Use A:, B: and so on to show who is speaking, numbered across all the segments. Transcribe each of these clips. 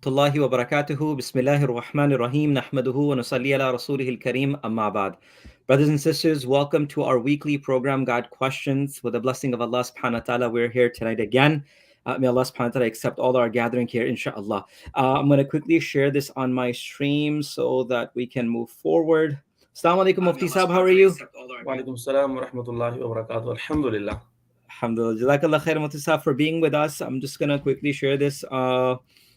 A: rahmatullahi wa barakatuhu. Bismillahir Rahmanir Rahim. Nahmaduhu wa nusalli ala rasulihil kareem. Amma ba'd. Brothers and sisters, welcome to our weekly program, God Questions. With the blessing of Allah subhanahu wa ta'ala, we're here tonight again. May Allah subhanahu wa ta'ala accept all our gathering here, inshallah. I'm going to quickly share this on my stream so that we can move forward. Assalamu alaikum, Mufti Sahab. How are you?
B: Wa alaikum salam wa rahmatullahi wa barakatuh. Alhamdulillah.
A: Alhamdulillah. Jazakallah khair, Mufti Sahab, for being with us. I'm just going to quickly share this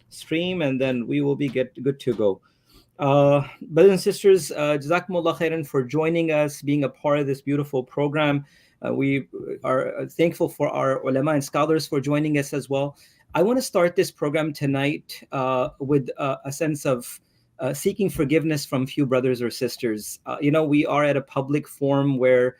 A: stream and then we will be good to go. Brothers and sisters, Jazakumullah khairan for joining us, being a part of this beautiful program. We are thankful for our ulama and scholars for joining us as well. I want to start this program tonight with a sense of seeking forgiveness from few brothers or sisters. We are at a public forum where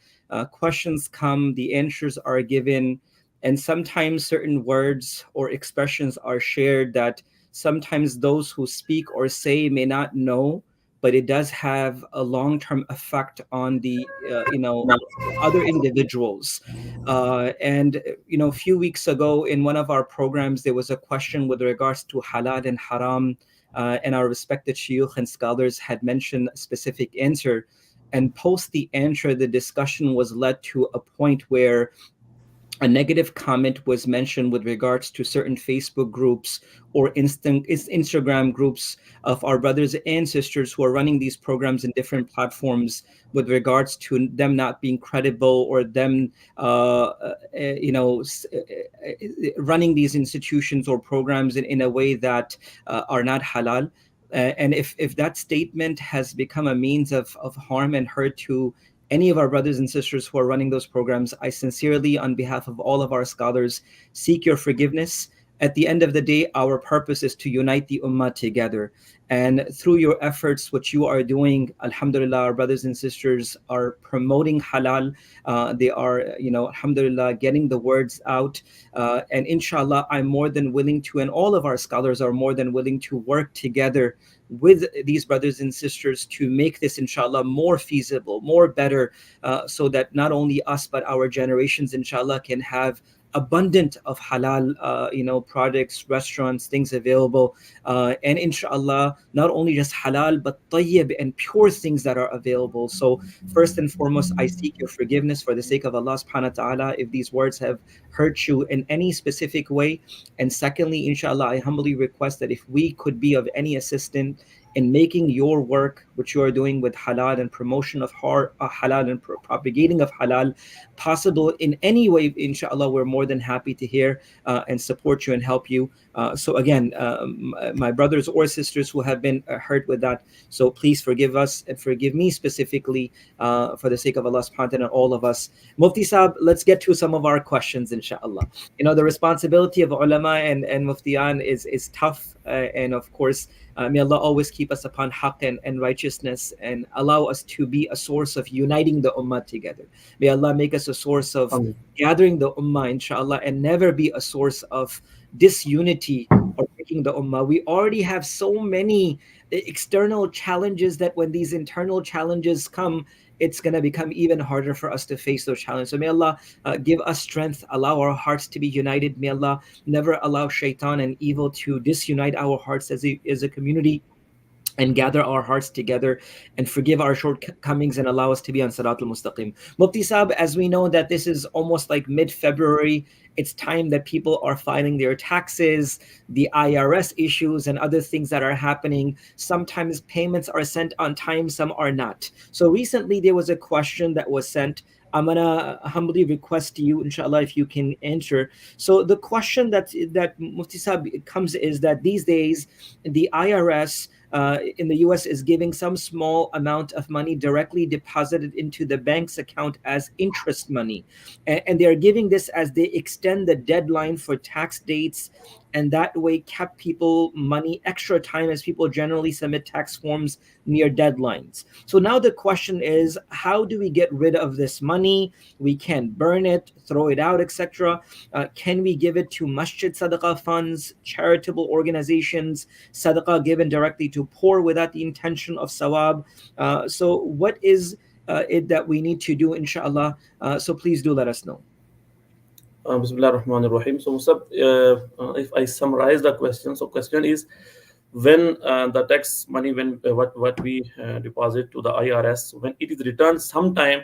A: questions come, the answers are given, and sometimes certain words or expressions are shared that sometimes those who speak or say may not know, but it does have a long-term effect on the other individuals. And a few weeks ago in one of our programs, there was a question with regards to halal and haram, and our respected shuyukh and scholars had mentioned a specific answer. And post the answer, the discussion was led to a point where a negative comment was mentioned with regards to certain Facebook groups or Instagram groups of our brothers and sisters who are running these programs in different platforms with regards to them not being credible or them, running these institutions or programs in a way that are not halal. And if that statement has become a means of harm and hurt to any of our brothers and sisters who are running those programs, I sincerely, on behalf of all of our scholars, seek your forgiveness. At the end of the day, our purpose is to unite the ummah together. And through your efforts, what you are doing, alhamdulillah, our brothers and sisters are promoting halal. They are, alhamdulillah, getting the words out. And inshallah, I'm more than willing to, and all of our scholars are more than willing to work together with these brothers and sisters to make this inshallah more feasible, more better, so that not only us but our generations inshallah can have abundant of halal products, restaurants, things available, and inshallah not only just halal but tayyib and pure things that are available. So first and foremost, I seek your forgiveness for the sake of Allah subhanahu wa ta'ala if these words have hurt you in any specific way. And secondly, inshallah, I humbly request that if we could be of any assistance in making your work, which you are doing with halal and promotion of halal and propagating of halal, possible in any way, inshallah, we're more than happy to hear and support you and help you. So again, my brothers or sisters who have been hurt with that, so please forgive us and forgive me specifically for the sake of Allah subhanahu wa ta'ala and all of us. Mufti Sahab, let's get to some of our questions, inshallah. The responsibility of ulama and muftiyan is tough, and of course, may Allah always keep us upon haqq and righteousness and allow us to be a source of uniting the ummah together. May Allah make us a source of gathering the ummah, inshallah, and never be a source of disunity or breaking the ummah. We already have so many external challenges that when these internal challenges come, it's going to become even harder for us to face those challenges. So may Allah give us strength, allow our hearts to be united. May Allah never allow shaitan and evil to disunite our hearts as a community, and gather our hearts together and forgive our shortcomings and allow us to be on Siratul Mustaqim. Mufti Sahab, as we know that this is almost like mid-February, it's time that people are filing their taxes, the IRS issues and other things that are happening. Sometimes payments are sent on time, some are not. So recently there was a question that was sent. I'm gonna humbly request to you, inshallah, if you can answer. So the question that Mufti Sahab comes is that these days the IRS in the US is giving some small amount of money directly deposited into the bank's account as interest money. And they're giving this as they extend the deadline for tax dates, and that way kept people money extra time as people generally submit tax forms near deadlines. So now the question is, how do we get rid of this money? We can burn it, throw it out, etc. Can we give it to masjid sadaqah funds, charitable organizations, sadaqah given directly to poor without the intention of sawab? So what is it that we need to do, inshallah? So please do let us know.
B: Bismillah ar-Rahman ar-Rahim. So Musab, if I summarize the question, so question is, when the tax money, when what we deposit to the IRS, when it is returned sometime,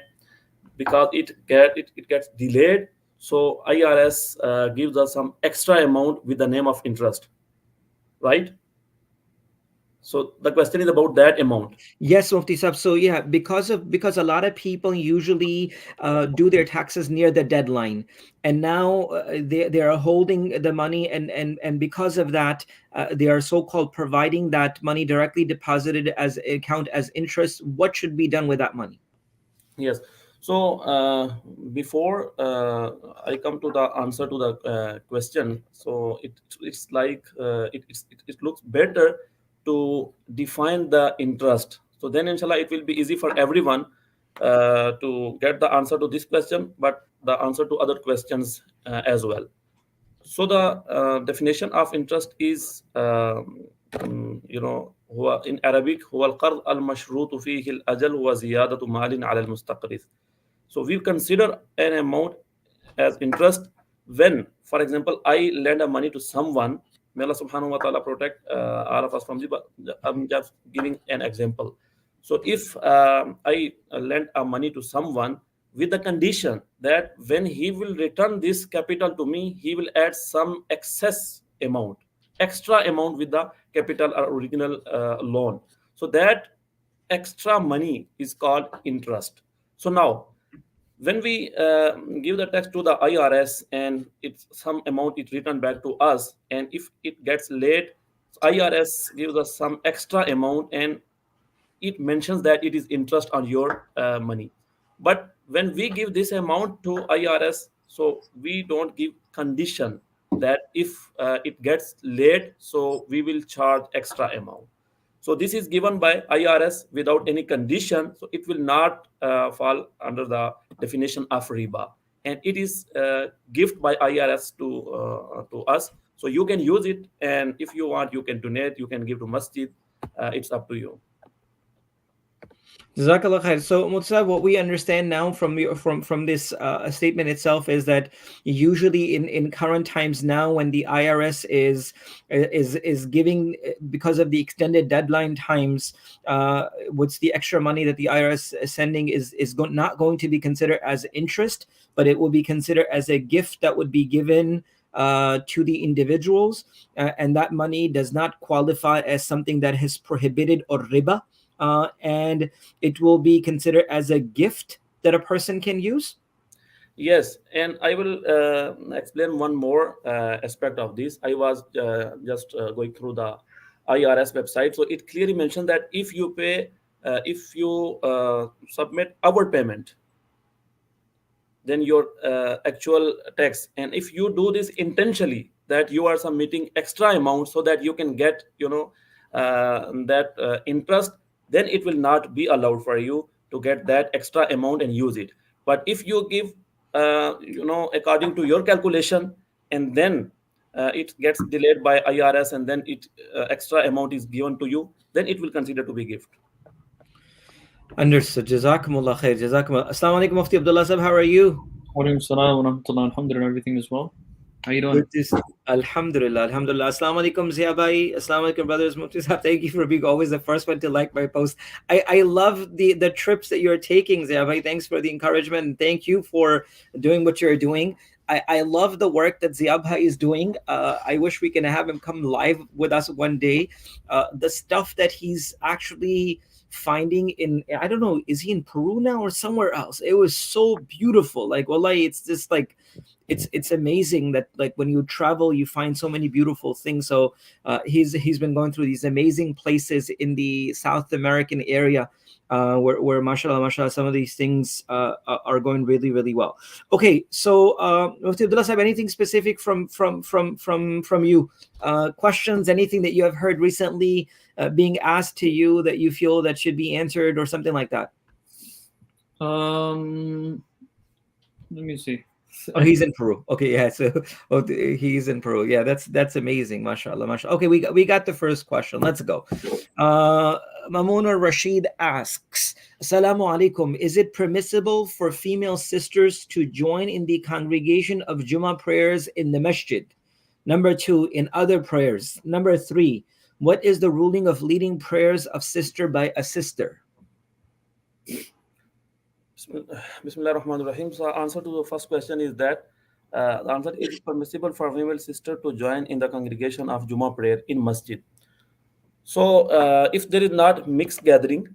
B: because it gets delayed, so IRS gives us some extra amount with the name of interest, right? So the question is about that amount.
A: Yes, Mufti Sahib. So yeah, because a lot of people usually do their taxes near the deadline, and now they are holding the money, and because of that, they are so-called providing that money directly deposited as account as interest. What should be done with that money?
B: Yes. So before I come to the answer to the question, so it's like it looks better to define the interest. So then, inshallah, it will be easy for everyone to get the answer to this question, but the answer to other questions as well. So the definition of interest is, هو in Arabic هو القرض المشروط فيه الأجل وزيادة مال على المستقرض. So we consider an amount as interest when, for example, I lend a money to someone. May Allah subhanahu wa ta'ala protect all of us from this, but I'm just giving an example. So if I lend a money to someone with the condition that when he will return this capital to me, he will add some excess amount, extra amount with the capital or original loan. So that extra money is called interest. So now, when we give the tax to the IRS and it's some amount it returned back to us, and if it gets late, IRS gives us some extra amount and it mentions that it is interest on your money. But when we give this amount to IRS, so we don't give condition that if it gets late, so we will charge extra amount. So this is given by IRS without any condition, so it will not fall under the definition of riba, and it is gift by IRS to us. So you can use it, and if you want, you can donate, you can give to masjid. It's up to you.
A: Jazakallah khair. So, Mutsa, what we understand now from this statement itself is that usually in current times now, when the IRS is giving, because of the extended deadline times, what's the extra money that the IRS is sending is not going to be considered as interest, but it will be considered as a gift that would be given to the individuals, and that money does not qualify as something that is prohibited or riba. And it will be considered as a gift that a person can use?
B: Yes, and I will explain one more aspect of this. I was just going through the IRS website, so it clearly mentioned that if you pay, if you submit our payment, then your actual tax, and if you do this intentionally, that you are submitting extra amount so that you can get, that interest, then it will not be allowed for you to get that extra amount and use it. But if you give, according to your calculation, and then it gets delayed by IRS, and then it extra amount is given to you, then it will consider to be gift.
A: Understood. Jazakumullah khair. Jazakumullah. Assalamu alaikum, Mufti Abdullah Sahib. How are you?
C: Walaikum salam wa rahmatullah. Alhamdulillah, everything is well. How you doing?
A: Alhamdulillah, alhamdulillah. Assalamu alaikum, Zia Bhai. Assalamu alaikum, brothers. Mufti Sahib, thank you for being always the first one to like my post. I love the trips that you're taking, Zia Bhai. Thanks for the encouragement, and thank you for doing what you're doing. I love the work that Zia Bhai is doing. I wish we can have him come live with us one day. The stuff that he's actually finding in, I don't know, is he in Peru now or somewhere else? It was so beautiful. Like, wallahi, it's just like, it's amazing that, like, when you travel you find so many beautiful things. So he's been going through these amazing places in the South American area, where mashallah, some of these things are going really, really well. Okay, so Mufti Abdullah Sahib, anything specific from you, questions, anything that you have heard recently being asked to you that you feel that should be answered, or something like that?
C: Let me see.
A: Oh, he's in Peru. Okay, yeah. So he's in Peru. Yeah, that's amazing. Mashallah, mashallah. Okay, we got the first question. Let's go. Mamuna Rashid asks, Assalamu alaikum. Is it permissible for female sisters to join in the congregation of Jummah prayers in the masjid? Number 2, in other prayers. Number 3, what is the ruling of leading prayers of sister by a sister?
B: Bismillah ar-Rahman ar-Rahim. So, answer to the first question is that the answer is permissible for a female sister to join in the congregation of Jummah prayer in masjid. So, if there is not mixed gathering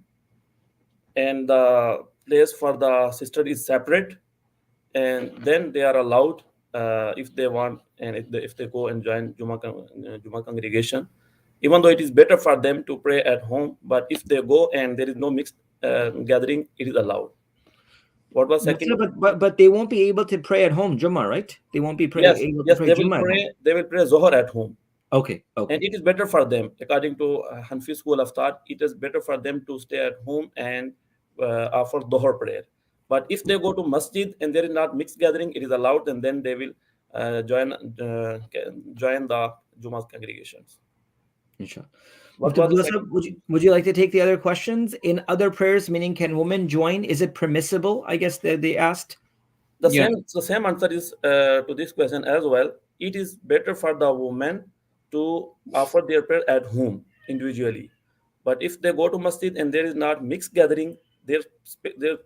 B: and the place for the sister is separate, and then they are allowed if they want, and if they go and join Jummah congregation, even though it is better for them to pray at home, but if they go and there is no mixed gathering, it is allowed. What was second?
A: But they won't be able to pray at home, Jummah, right? They won't be able to pray Jummah at home.
B: They will pray Zohar at home.
A: Okay.
B: And it is better for them, according to Hanfi school of thought, it is better for them to stay at home and offer Dhuhr prayer. But if they go to masjid and there is not mixed gathering, it is allowed, and then they will join the Jummah congregations.
A: Inshallah. Would you like to take the other questions? In other prayers, meaning can women join? Is it permissible? I guess they asked.
B: The same answer is to this question as well. It is better for the woman to offer their prayer at home individually. But if they go to masjid and there is not mixed gathering, their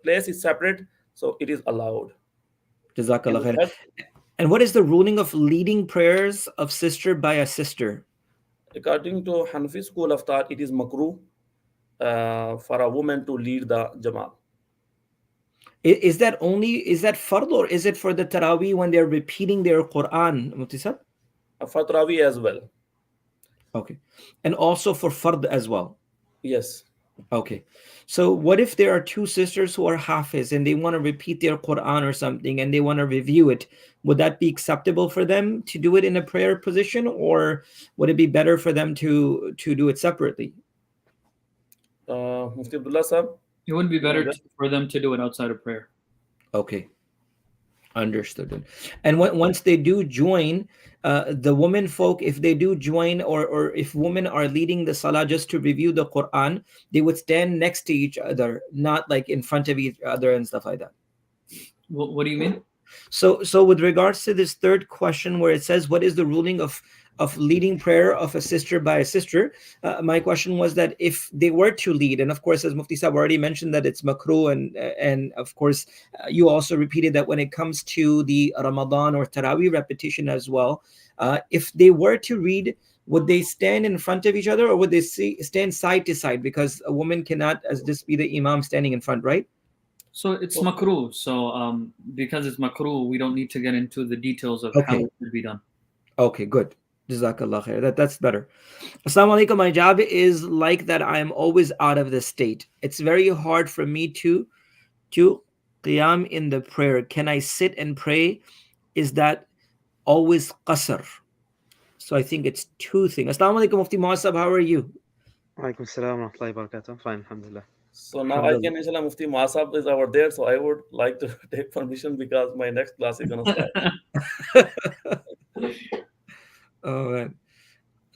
B: place is separate, so it is allowed.
A: Jazakallah khair. And what is the ruling of leading prayers of sister by a sister?
B: According to Hanfi school of thought, it is makruh for a woman to lead the Jama'ah.
A: Is that fard, or is it for the Taraweeh when they're repeating their Quran, Mufti Sahib?
B: For Taraweeh as well.
A: Okay. And also for fard as well?
B: Yes.
A: Okay. So what if there are two sisters who are Hafiz and they want to repeat their Quran or something and they want to review it? Would that be acceptable for them to do it in a prayer position, or would it be better for them to do it separately?
B: Mufti Abdullah Sahib?
C: It would be better for them to do it outside of prayer.
A: Okay. Understood. And once they do join, the women folk, if they do join, or if women are leading the salah just to review the Quran, they would stand next to each other, not like in front of each other and stuff like that.
C: What do you mean?
A: So with regards to this third question where it says, what is the ruling of leading prayer of a sister by a sister? My question was that if they were to lead, and of course, as Mufti Sahib already mentioned that it's makruh, and of course, you also repeated that when it comes to the Ramadan or Taraweeh repetition as well, if they were to read, would they stand in front of each other, or would they stand side to side? Because a woman cannot just be the imam standing in front, right?
C: So it's makruh. So because it's makruh, we don't need to get into the details of how it should be done.
A: Okay, good. Jazakallah khair. That's better. Assalamu alaikum. My job is like that. I am always out of the state. It's very hard for me to qiyam in the prayer. Can I sit and pray? Is that always qasr? So I think it's two things. Assalamu alaikum, Mufti Muasab. How are you?
D: Alaikum salam wa rahmatullahi wa barakatuh. Fine, alhamdulillah.
B: So now I can, inshallah, Mufti Muasab is over there. So I would like to take permission because my next class is going to start.
A: Oh man.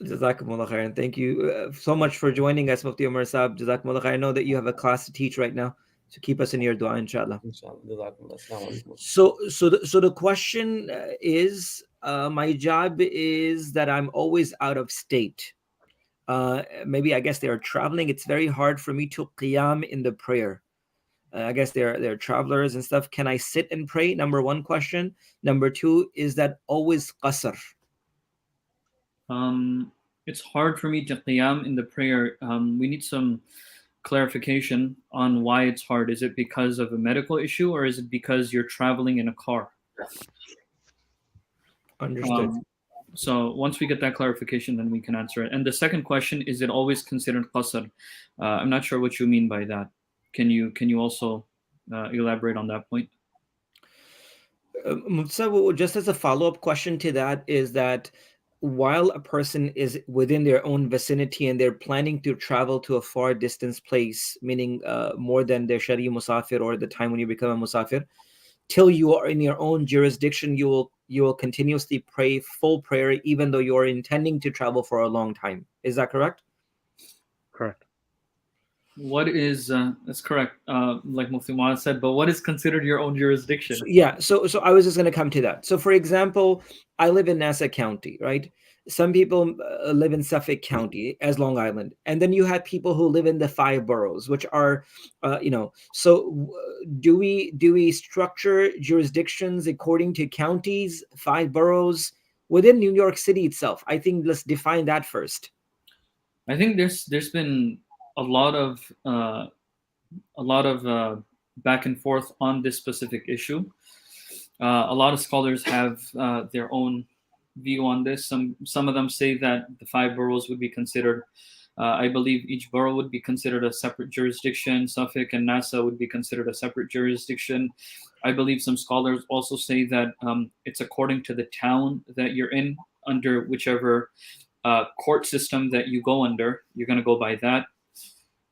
A: Jazakumullah khair. And thank you so much for joining us, Mufti Umar Saab. Jazakumullah khair. I know that you have a class to teach right now, so keep us in your dua, inshallah. So the question is, my job is that I'm always out of state. Maybe I guess they are traveling. It's very hard for me to qiyam in the prayer. I guess they're travelers and stuff. Can I sit and pray? Number one question. Number two, is that always qasr?
C: It's hard for me to qiyam in the prayer. We need some clarification on why it's hard. Is it because of a medical issue, or is it because you're traveling in a car?
A: Understood.
C: So once we get that clarification, then we can answer it. And the second question, is it always considered qasr? I'm not sure what you mean by that. Can you also elaborate on that point?
A: Just as a follow-up question to that is that while a person is within their own vicinity and they're planning to travel to a far distance place, meaning more than their shari musafir or the time when you become a musafir, till you are in your own jurisdiction, you will continuously pray full prayer even though you are intending to travel for a long time. Is that correct?
D: Correct.
C: What is that's correct, like Mufti Muaz said, but what is considered your own jurisdiction?
A: So I was just going to come to that. So for example, I live in Nassau County, right? some people live in Suffolk County as Long Island, and then you have people who live in the 5 boroughs, which are, so do we structure jurisdictions according to counties, 5 boroughs within New York City itself? I think let's define that first.
C: I think there's been a lot of back and forth on this specific issue. A lot of scholars have their own view on this. Some of them say that the 5 boroughs would be considered. I believe each borough would be considered a separate jurisdiction. Suffolk and Nassau would be considered a separate jurisdiction. I believe some scholars also say that it's according to the town that you're in, under whichever court system that you go under. You're going to go by that.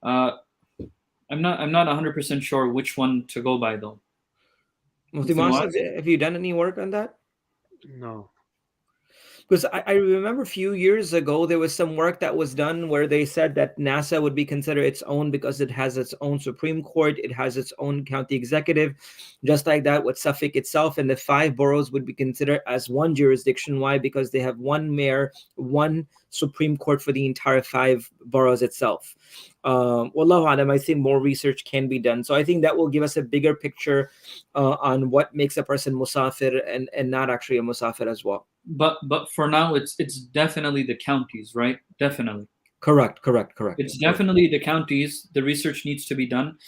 C: I'm not 100% sure which one to go by though.
A: Mufti Masud, have you done any work on that?
D: No.
A: Because I remember a few years ago, there was some work that was done where they said that Nassau would be considered its own because it has its own Supreme Court, it has its own county executive, just like that with Suffolk itself. And the 5 boroughs would be considered as one jurisdiction. Why? Because they have one mayor, one Supreme Court for the entire 5 boroughs itself. Wallahu alam, I think more research can be done. So I think that will give us a bigger picture on what makes a person musafir and not actually a musafir as well.
C: But for now, it's definitely the counties, right? Definitely.
A: Correct.
C: It's definitely the counties. The research needs to be done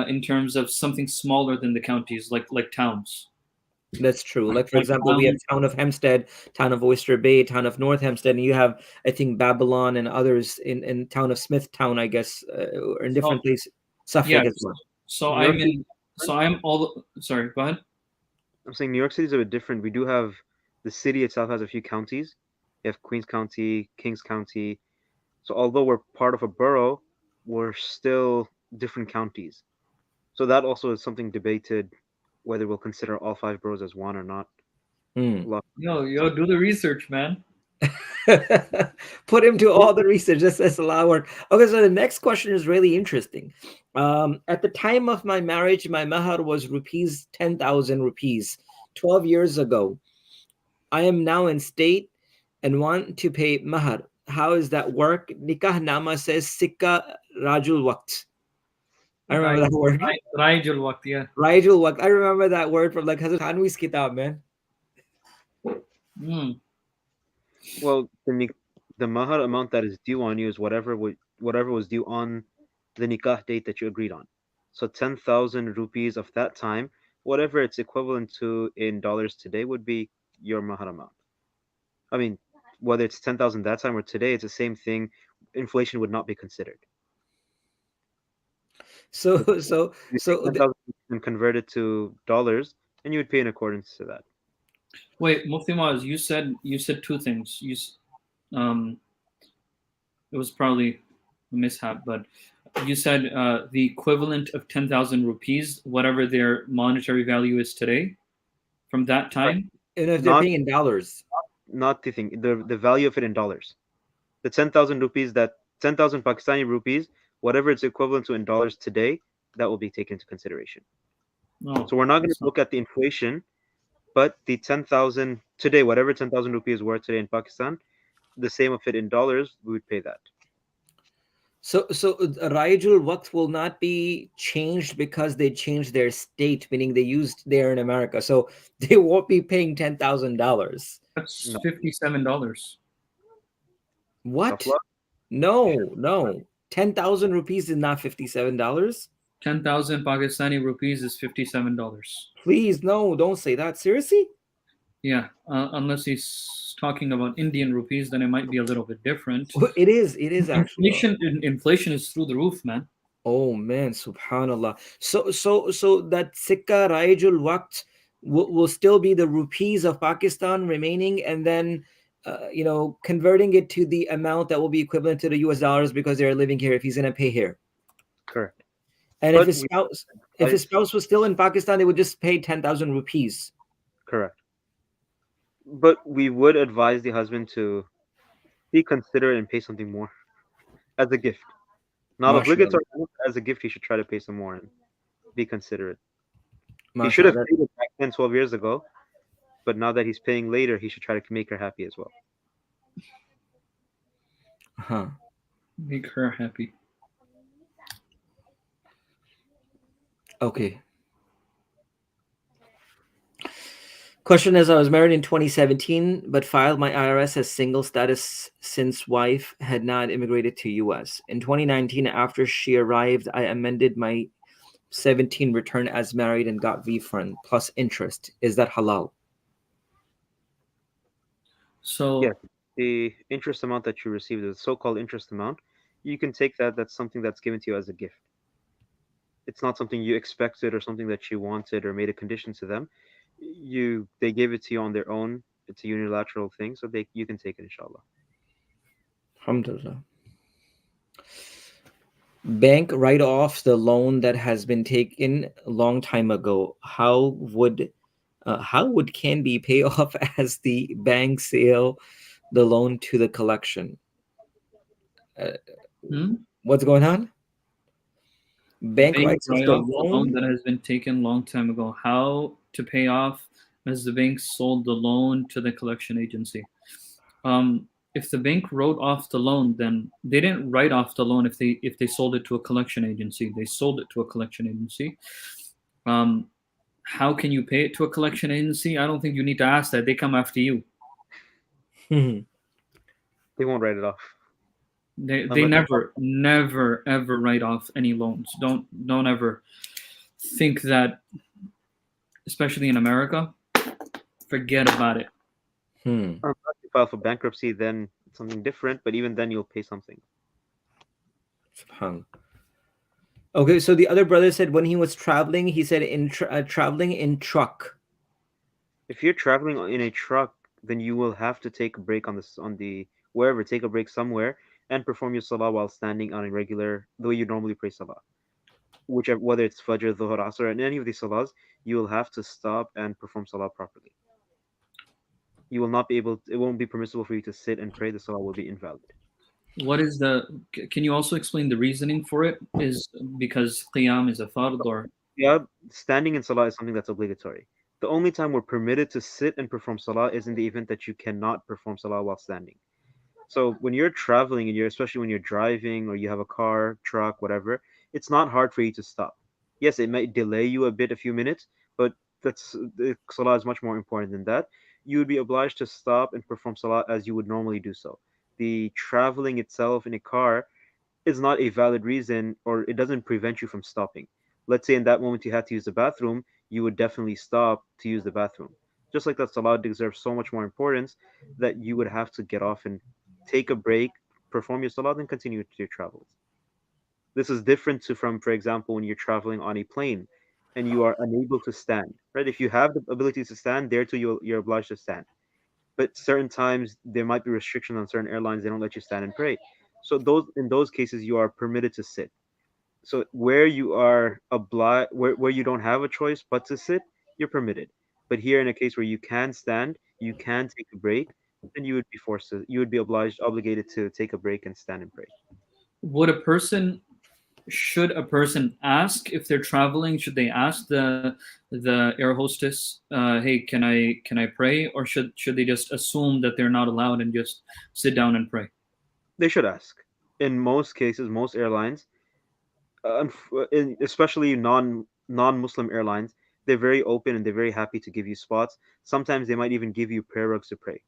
C: in terms of something smaller than the counties, like towns.
A: That's true. Like, for example, we have town of Hempstead, town of Oyster Bay, town of North Hempstead, and you have, I think, Babylon and others in town of Smithtown, I guess, or in different places. Suffolk as well.
C: Sorry, go ahead.
D: I'm saying New York City is a bit different. We do have, the city itself has a few counties. You have Queens County, Kings County. So although we're part of a borough, we're still different counties. So that also is something debated, whether we'll consider all 5 boroughs as one or not.
C: Yo, do the research, man.
A: Put him to all the research. That's a lot of work. Okay, so the next question is really interesting. At the time of my marriage, my mahar was 10,000 rupees 12 years ago. I am now in state and want to pay mahar. How does that work? Nikah nama says sikka rajul waqt. I remember that word.
C: Rajul waqt, yeah.
A: Rajul waqt. I remember that word from like Hazrat Thanvi's kitab, man.
D: Well, the mahar amount that is due on you is whatever was due on the nikah date that you agreed on. So 10,000 rupees of that time, whatever it's equivalent to in dollars today, would be your mahar amount. I mean, whether it's 10,000 that time or today, it's the same thing. Inflation would not be considered.
A: So
D: 10,000 and convert it to dollars, and you would pay in accordance to that.
C: Wait, Mufti Maz, you said 2 things. It was probably a mishap, but you said the equivalent of 10,000 rupees, whatever their monetary value is today, from that time.
A: And if they're paying in dollars,
D: not the thing, the value of it in dollars. The 10,000 rupees, that 10,000 Pakistani rupees, whatever it's equivalent to in dollars today, that will be taken into consideration.
C: No,
D: so we're not going to look at the inflation, but the 10,000 today, whatever 10,000 rupees worth today in Pakistan, the same of it in dollars, we would pay that.
A: So Rajul Waqt will not be changed because they changed their state, meaning they used there in America. So they won't be paying $10,000.
C: That's $57.
A: What? No. 10,000 rupees is not $57.
C: 10,000 Pakistani rupees is $57.
A: Please, no, don't say that. Seriously?
C: Yeah, unless he's talking about Indian rupees, then it might be a little bit different.
A: It is actually.
C: Inflation is through the roof, man.
A: Oh man, subhanallah. So that Sikka Rajul Waqt will still be the rupees of Pakistan remaining, and then converting it to the amount that will be equivalent to the US dollars because they're living here if he's going to pay here.
D: Correct.
A: And if his spouse was still in Pakistan, they would just pay 10,000 rupees.
D: Correct. But we would advise the husband to be considerate and pay something more as a gift. Not obligatory, as a gift, he should try to pay some more and be considerate. He should have paid it back 10, 12 years ago, but now that he's paying later, he should try to make her happy as well.
A: Huh.
C: Make her happy.
A: Okay. Question is, I was married in 2017, but filed my IRS as single status since wife had not immigrated to US. In 2019, after she arrived, I amended my 17 return as married and got refund plus interest. Is that halal?
C: So
D: Yes, the interest amount that you received, the so-called interest amount, you can take that. That's something that's given to you as a gift. It's not something you expected or something that you wanted or made a condition to them. They gave it to you on their own. It's a unilateral thing, so they you can take it, inshallah.
A: Alhamdulillah. Bank write off the loan that has been taken a long time ago. How would Canby pay off as the bank sale the loan to the collection?
C: hmm?
A: What's going on? Bank
C: Bank
A: writes off
C: write
A: the
C: off the loan
A: loan.
C: that has been taken long time ago. How to pay off as the bank sold the loan to the collection agency. If the bank wrote off the loan, then they didn't write off the loan if they sold it to a collection agency. They sold it to a collection agency. Um, how can you pay it to a collection agency? I don't think you need to ask that. They come after you.
A: Hmm.
D: They won't write it off
C: They
D: unless
C: never ever write off any loans. Don't ever think that, especially in America. Forget about it.
A: Hmm.
D: unless you file for bankruptcy. Then it's something different. But even then, you'll pay something.
A: Subhanallah. Okay, so the other brother said when he was traveling, he said traveling in truck.
D: If you're traveling in a truck, then you will have to take a break on the wherever, take a break somewhere and perform your salah while standing on a regular the way you normally pray salah. Whichever, whether it's Fajr, Dhuhr, Asr, and any of these salahs, you will have to stop and perform salah properly. You will not be able. It won't be permissible for you to sit and pray. The salah will be invalid.
C: What is the? Can you also explain the reasoning for it? Is because qiyam is a fard, or
D: Yeah, standing in salah is something that's obligatory. The only time we're permitted to sit and perform salah is in the event that you cannot perform salah while standing. So when you're traveling and especially when you're driving or you have a car, truck, whatever, it's not hard for you to stop. Yes, it might delay you a bit, a few minutes, but the salah is much more important than that. You would be obliged to stop and perform salah as you would normally do so. The traveling itself in a car is not a valid reason, or it doesn't prevent you from stopping. Let's say in that moment you had to use the bathroom, you would definitely stop to use the bathroom. Just like that, salah deserves so much more importance that you would have to get off and take a break, perform your salah, then continue to your travels. This is different to from, for example, when you're traveling on a plane and you are unable to stand. Right? If you have the ability to stand, there too you're obliged to stand. But certain times there might be restrictions on certain airlines; they don't let you stand and pray. So in those cases you are permitted to sit. So where you are obliged, where you don't have a choice but to sit, you're permitted. But here in a case where you can stand, you can take a break, then you would be obligated to take a break and stand and pray.
C: would a person? Should a person ask if they're traveling? Should they ask the air hostess, "Hey, can I pray?" Or should they just assume that they're not allowed and just sit down and pray?
D: They should ask. In most cases, most airlines, especially non-Muslim airlines, they're very open and they're very happy to give you spots. Sometimes they might even give you prayer rugs to pray.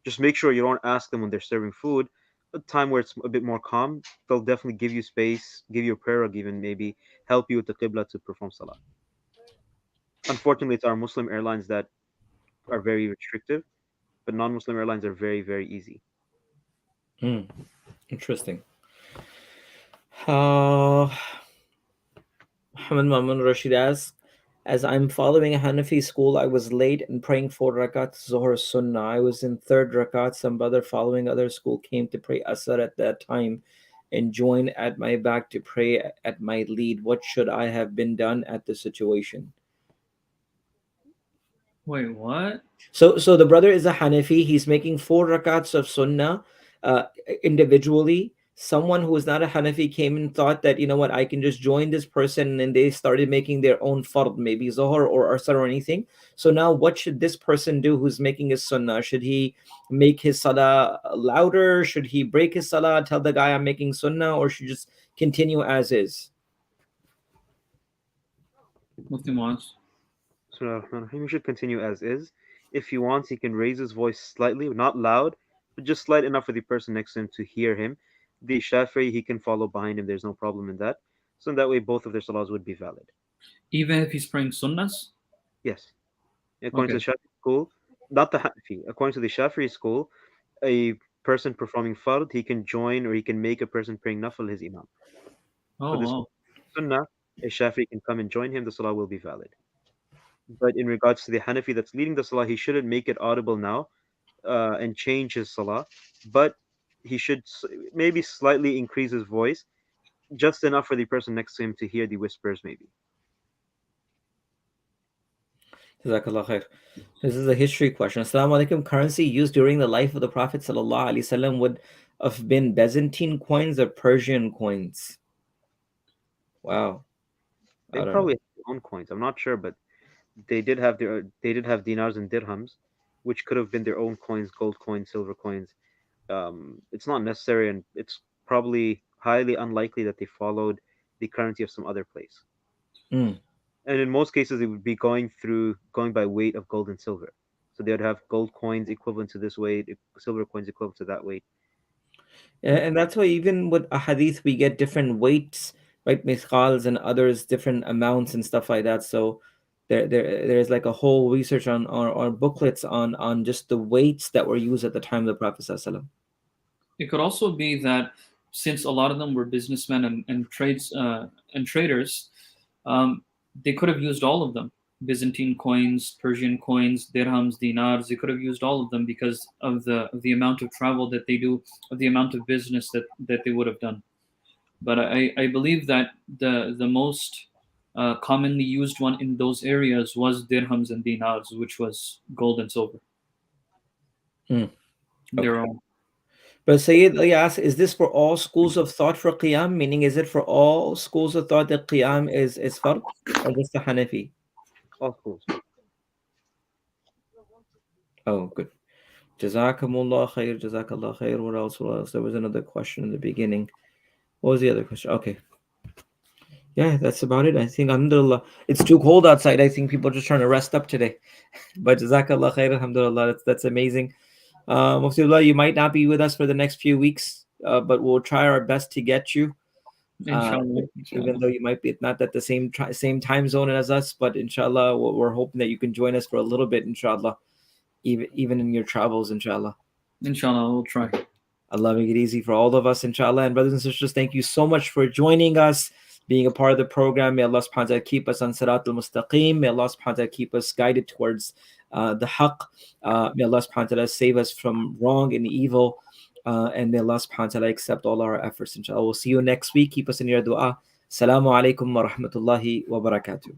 D: Just make sure you don't ask them when they're serving food. A time where it's a bit more calm, they'll definitely give you space, give you a prayer rug, even maybe help you with the qibla to perform salah. Unfortunately, it's our Muslim airlines that are very restrictive, but non-Muslim airlines are very, very easy.
A: Hmm. Interesting. Uh, Muhammad Mamun Rashid asks, as I'm following a Hanafi school, I was late in praying 4 rakat Zohar Sunnah. I was in third rakat. Some brother following other school came to pray Asr at that time and joined at my back to pray at my lead. What should I have been done at the situation?
C: Wait, what?
A: So the brother is a Hanafi. He's making 4 rakats of Sunnah uh, individually. someone who is not a Hanafi came and thought that, you know what, I can just join this person, and they started making their own fard, maybe Zohar or Asr or anything. So now what should this person do who's making his sunnah? Should he make his salah louder? Should he break his salah, tell the guy I'm making sunnah, or should just continue as is?
C: Mufti Muaz.
D: He should continue as is. If he wants, he can raise his voice slightly, not loud, but just slight enough for the person next to him to hear him. The Shafi'i, he can follow behind him. There's no problem in that. So in that way, both of their salahs would be valid.
C: Even if he's praying sunnahs?
D: Yes. According
C: Okay.
D: to the Shafi'i school, not the Hanafi. According to the Shafi'i school, a person performing fard, he can join or he can make a person praying nafil his imam.
C: Oh,
D: For this
C: wow.
D: sunnah, a Shafi'i can come and join him. The salah will be valid. But in regards to the Hanafi that's leading the salah, he shouldn't make it audible now and change his salah, but he should maybe slightly increase his voice, just enough for the person next to him to hear the whispers, maybe.
A: Jazakallah khair. This is a history question. Assalamu alaikum. Currency used during the life of the Prophet sallallahu alaihi wasallam would have been Byzantine coins or Persian coins? Wow. I
D: They
A: don't know.
D: probably have their own coins. I'm not sure, but they did have dinars and dirhams, which could have been their own coins, gold coins, silver coins. It's not necessary, and it's probably highly unlikely that they followed the currency of some other place.
A: Mm.
D: And in most cases, it would be going by weight of gold and silver. So they would have gold coins equivalent to this weight, silver coins equivalent to that weight.
A: And that's why even with a hadith, we get different weights, right? Mithqals and others, different amounts and stuff like that. So there's like a whole research on or booklets on just the weights that were used at the time of the Prophet sallallahu alaihi wasallam.
C: It could also be that since a lot of them were businessmen and traders, they could have used all of them. Byzantine coins, Persian coins, dirhams, dinars. They could have used all of them because of the amount of travel that they do, of the amount of business that they would have done. But I believe that the most commonly used one in those areas was dirhams and dinars, which was gold and silver. Their own.
A: But Sayyid Ali asks, is this for all schools of thought for Qiyam? Meaning, is it for all schools of thought that Qiyam is fard, or just the Hanafi?
D: All schools.
A: Oh, good. Jazakumullah khair, jazakallah khair. What else? There was another question in the beginning. What was the other question? Okay. Yeah, that's about it. I think, alhamdulillah, it's too cold outside. I think people are just trying to rest up today. But jazakallah khair, alhamdulillah, that's amazing. Muftiullah, you might not be with us for the next few weeks, but we'll try our best to get you.
C: Inshallah.
A: Even though you might be not at the same time zone as us, but inshallah, we're hoping that you can join us for a little bit, inshallah, even in your travels, inshallah.
C: Inshallah, we'll try.
A: Allah make it easy for all of us, inshallah. And brothers and sisters, thank you so much for joining us, being a part of the program. May Allah subhanahu wa ta'ala keep us on Sirat al-Mustaqim. May Allah subhanahu wa ta'ala keep us guided towards the haqq. May Allah subhanahu wa ta'ala save us from wrong and evil. And may Allah subhanahu wa ta'ala accept all our efforts, inshallah. We'll see you next week. Keep us in your dua. Assalamu alaikum wa rahmatullahi wa barakatuh.